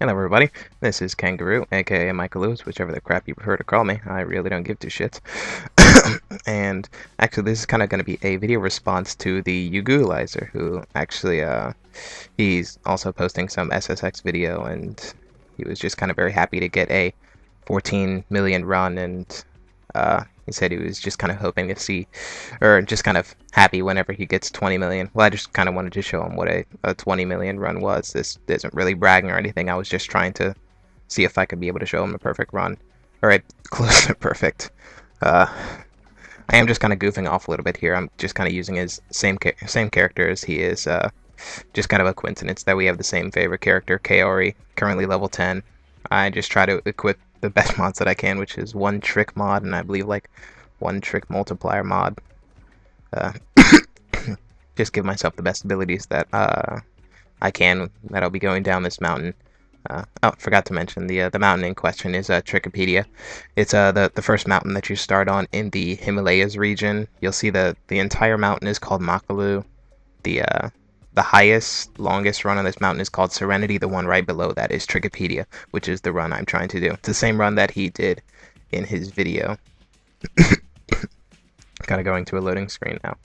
Hello everybody, this is Kangaroo, aka Michael Lewis, whichever the crap you prefer to call me. I really don't give two shits. And actually this is kind of going to be a video response to the theugooglizer, who actually, he's also posting some SSX video, and he was just kind of very happy to get a 14 million run, and he said he was just kind of hoping to see, or just kind of happy whenever he gets 20 million. Well, I just kind of wanted to show him what a 20 million run was. This isn't really bragging or anything. I was just trying to see if I could be able to show him a perfect run, or a close to perfect. I am just kind of goofing off a little bit here. I'm just kind of using his same character as he is. Just kind of a coincidence that we have the same favorite character, Kaori, currently level 10. I just try to equip the best mods that I can, which is one trick mod and I believe like one trick multiplier mod. Just give myself the best abilities that I can, that I'll be going down this mountain. Oh, forgot to mention the mountain in question is Trickypedia. It's the first mountain that you start on in the Himalayas region. You'll see the entire mountain is called Makalu. The highest, longest run on this mountain is called Serenity. The one right below that is Trickypedia, which is the run I'm trying to do. It's the same run that he did in his video. Kind of going to a loading screen now.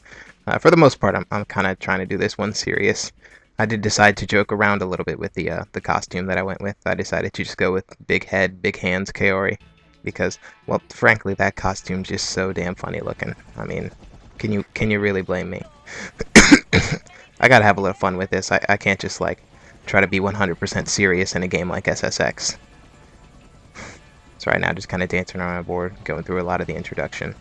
For the most part, I'm kind of trying to do this one serious. I did decide to joke around a little bit with the costume that I went with. I decided to just go with big head, big hands Kaori, because, well, frankly, that costume's just so damn funny looking. I mean, can you really blame me? I gotta have a little fun with this. I can't just, like, try to be 100% serious in a game like SSX. So right now, just kind of dancing around my board, going through a lot of the introduction.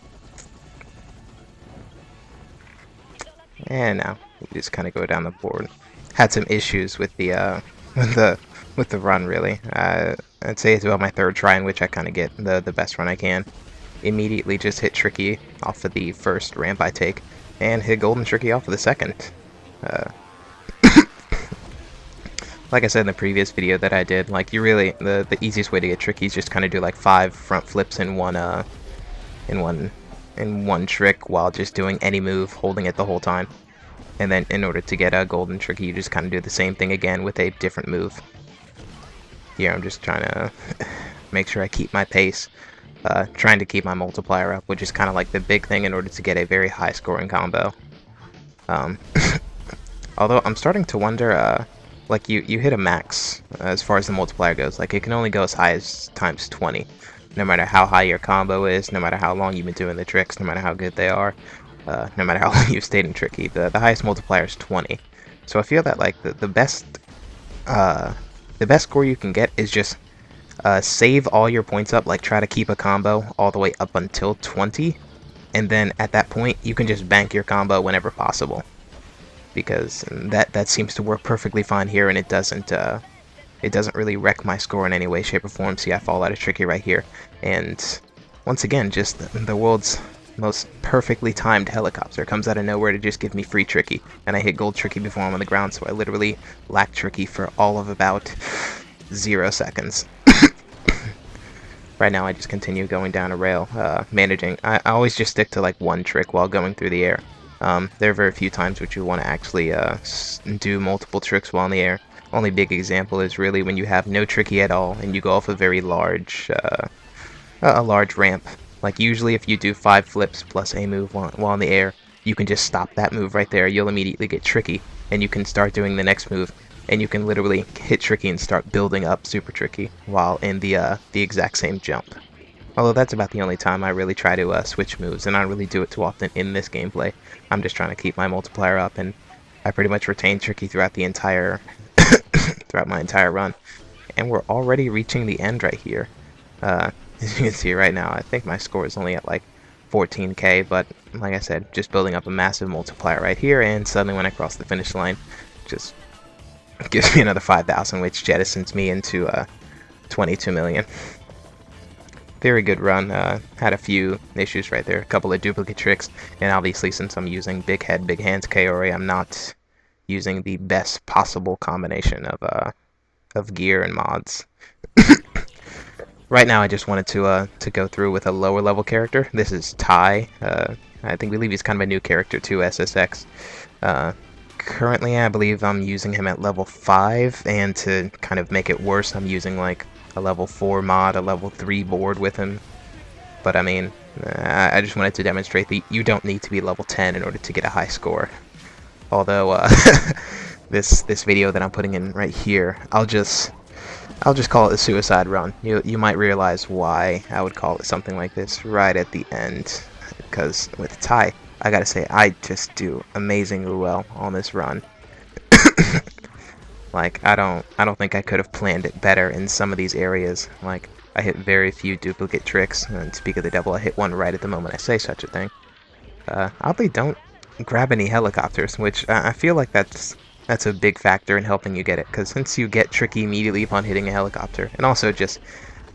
And now, we just kind of go down the board. Had some issues with the with the run, really. I'd say it's about my third try in which I kind of get the best run I can. Immediately just hit Tricky off of the first ramp I take, and hit Golden Tricky off of the second. Like I said in the previous video that I did, like, you really, the easiest way to get Tricky is just kind of do like 5 front flips in one trick while just doing any move, holding it the whole time. And then in order to get a Golden Tricky, you just kind of do the same thing again with a different move. Here I'm just trying to make sure I keep my pace, trying to keep my multiplier up, which is kind of like the big thing in order to get a very high scoring combo. Although I'm starting to wonder, like, you hit a max as far as the multiplier goes. Like, it can only go as high as times 20. No matter how high your combo is, no matter how long you've been doing the tricks, no matter how good they are, no matter how long you've stayed in Tricky, the highest multiplier is 20. So I feel that, like, the best score you can get is just save all your points up, like try to keep a combo all the way up until 20, and then at that point you can just bank your combo whenever possible, because that seems to work perfectly fine here, and it doesn't really wreck my score in any way, shape, or form. See, I fall out of Tricky right here, and once again, just the world's most perfectly timed helicopter comes out of nowhere to just give me free Tricky, and I hit Gold Tricky before I'm on the ground, so I literally lack Tricky for all of about 0 seconds. Right now I just continue going down a rail, managing. I always just stick to like one trick while going through the air. There are very few times which you want to actually do multiple tricks while in the air. Only big example is really when you have no Tricky at all and you go off a very large ramp. Like, usually if you do 5 flips plus a move while in the air, you can just stop that move right there. You'll immediately get Tricky, and you can start doing the next move, and you can literally hit Tricky and start building up Super Tricky while in the exact same jump. Although that's about the only time I really try to switch moves, and I don't really do it too often in this gameplay. I'm just trying to keep my multiplier up, and I pretty much retain Tricky throughout the entire throughout my entire run. And we're already reaching the end right here. As you can see right now, I think my score is only at like 14k, but like I said, just building up a massive multiplier right here, and suddenly when I cross the finish line, just gives me another 5,000, which jettisons me into 22 million. Very good run. Had a few issues right there, a couple of duplicate tricks, and obviously since I'm using big head, big hands Kaori, I'm not using the best possible combination of gear and mods. Right now I just wanted to go through with a lower level character. This is Ty. I believe he's kind of a new character to SSX. currently, I believe I'm using him at level 5, and to kind of make it worse, I'm using like a level 4 mod, a level 3 board with him. But I mean, I just wanted to demonstrate that you don't need to be level 10 in order to get a high score. Although, this video that I'm putting in right here, I'll just call it a suicide run. You might realize why I would call it something like this right at the end, because with Ty, I gotta say, I just do amazingly well on this run. Like, I don't think I could have planned it better in some of these areas. Like, I hit very few duplicate tricks, and speak of the devil, I hit one right at the moment I say such a thing. Oddly, don't grab any helicopters, which I feel like that's a big factor in helping you get it, because since you get Tricky immediately upon hitting a helicopter, and also just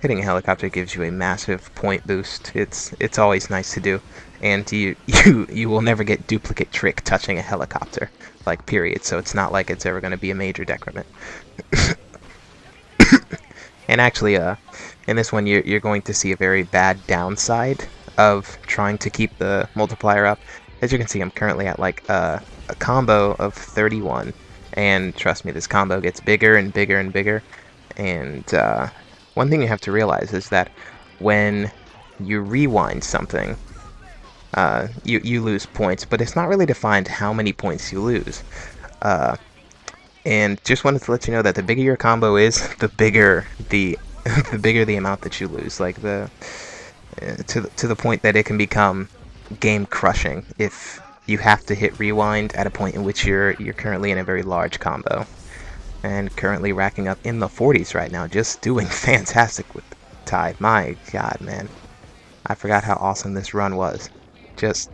hitting a helicopter gives you a massive point boost. It's always nice to do, and you will never get duplicate trick touching a helicopter, like, period. So it's not like it's ever going to be a major decrement. And actually, in this one, you're going to see a very bad downside of trying to keep the multiplier up. As you can see, I'm currently at like a combo of 31, and trust me, this combo gets bigger and bigger and bigger. And one thing you have to realize is that when you rewind something, you lose points, but it's not really defined how many points you lose. And just wanted to let you know that the bigger your combo is, the bigger the bigger the amount that you lose. Like to the point that it can become game crushing if you have to hit rewind at a point in which you're currently in a very large combo. And currently racking up in the 40s right now, just doing fantastic with Ty. My god, man. I forgot how awesome this run was. Just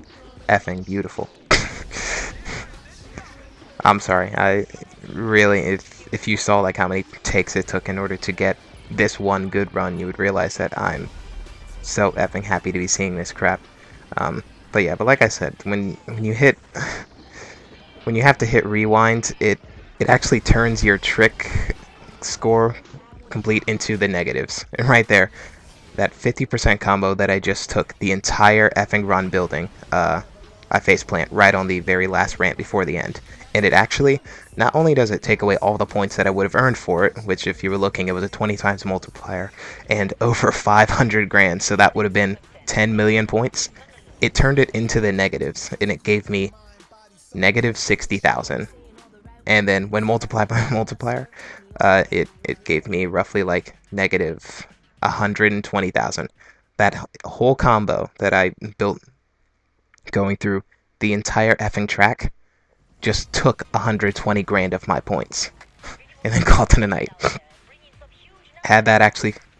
effing beautiful. I'm sorry, I really, if you saw like how many takes it took in order to get this one good run, you would realize that I'm so effing happy to be seeing this crap. But yeah, but like I said, when you have to hit rewind, it actually turns your trick score complete into the negatives. And right there, that 50% combo that I just took the entire effing run building, I faceplant right on the very last ramp before the end. And it actually, not only does it take away all the points that I would have earned for it, which if you were looking, it was a 20 times multiplier, and over 500 grand, so that would have been 10 million points. It turned it into the negatives, and it gave me negative 60,000. And then when multiplied by multiplier, it gave me roughly like negative 120,000. That whole combo that I built going through the entire effing track just took 120 grand of my points, and then called it a night. Had I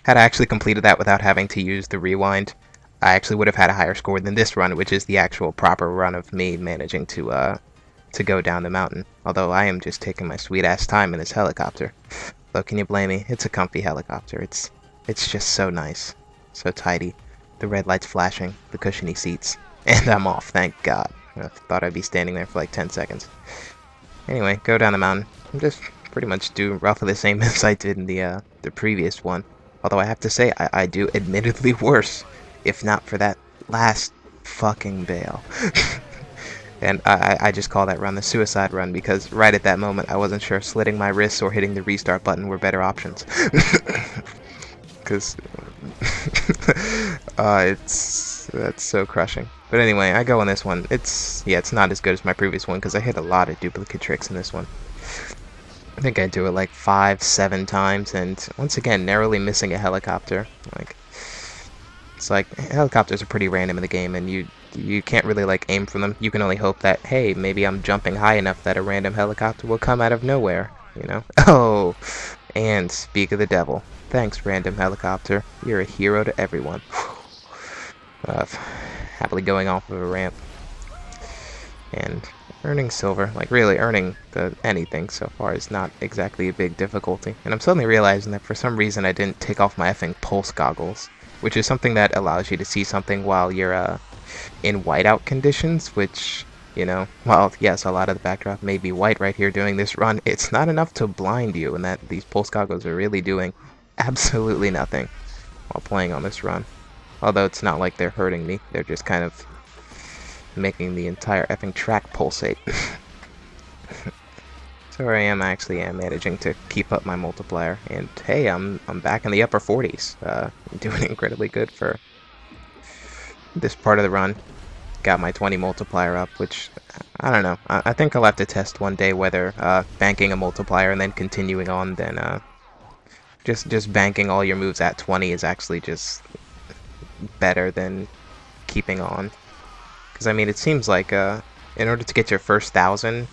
actually completed that without having to use the rewind, I actually would have had a higher score than this run, which is the actual proper run of me managing to go down the mountain. Although I am just taking my sweet ass time in this helicopter. Though, can you blame me? It's a comfy helicopter. It's just so nice, so tidy. The red lights flashing, the cushiony seats, and I'm off. Thank God. I thought I'd be standing there for like 10 seconds. Anyway, go down the mountain. Just pretty much do roughly the same as I did in the previous one. Although I have to say, I do admittedly worse, if not for that last fucking bail. And I just call that run the suicide run, because right at that moment I wasn't sure slitting my wrists or hitting the restart button were better options. Because that's so crushing. But anyway, I go on this one. It's not as good as my previous one, because I hit a lot of duplicate tricks in this one. I think I do it like 5-7 times, and once again, narrowly missing a helicopter. Like, it's like, helicopters are pretty random in the game, and you can't really like aim for them. You can only hope that, hey, maybe I'm jumping high enough that a random helicopter will come out of nowhere, you know? Oh, and speak of the devil. Thanks, random helicopter. You're a hero to everyone. Happily going off of a ramp and earning silver. Like, really, earning anything so far is not exactly a big difficulty. And I'm suddenly realizing that for some reason I didn't take off my effing pulse goggles, which is something that allows you to see something while you're in whiteout conditions, which, you know, while yes, a lot of the backdrop may be white right here doing this run, it's not enough to blind you, and that these pulse goggles are really doing absolutely nothing while playing on this run. Although it's not like they're hurting me, they're just kind of making the entire effing track pulsate. So here I am, actually am managing to keep up my multiplier, and hey, I'm back in the upper 40s, doing incredibly good for this part of the run. Got my 20 multiplier up, which I don't know. I think I'll have to test one day whether banking a multiplier and then continuing on, then just banking all your moves at 20 is actually just better than keeping on. Because I mean, it seems like in order to get your first 1,000,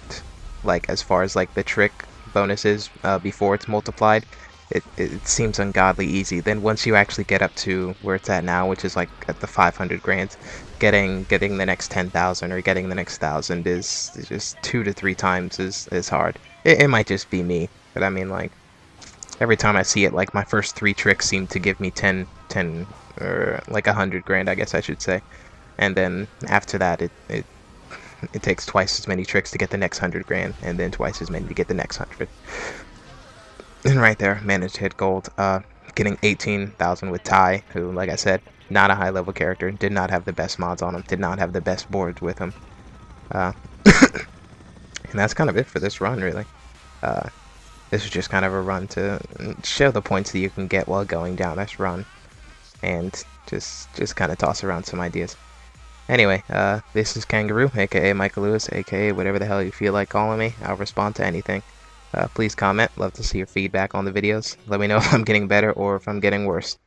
like as far as like the trick bonuses before it's multiplied, it seems ungodly easy. Then once you actually get up to where it's at now, which is like at the 500 grand, getting the next 10,000 or getting the next 1,000 is just 2 to 3 times is hard. It might just be me, but I mean, like, every time I see it, like, my first 3 tricks seem to give me 10 or like 100 grand, I guess I should say. And then after that, it takes twice as many tricks to get the next 100 grand, and then twice as many to get the next 100. And right there, managed to hit gold, getting 18,000 with Ty, who, like I said, not a high level character, did not have the best mods on him, did not have the best boards with him. And that's kind of it for this run, really. This is just kind of a run to show the points that you can get while going down this run, and just kind of toss around some ideas. Anyway, this is Kangaroo, aka Michael Lewis, aka whatever the hell you feel like calling me. I'll respond to anything. Please comment. Love to see your feedback on the videos. Let me know if I'm getting better or if I'm getting worse.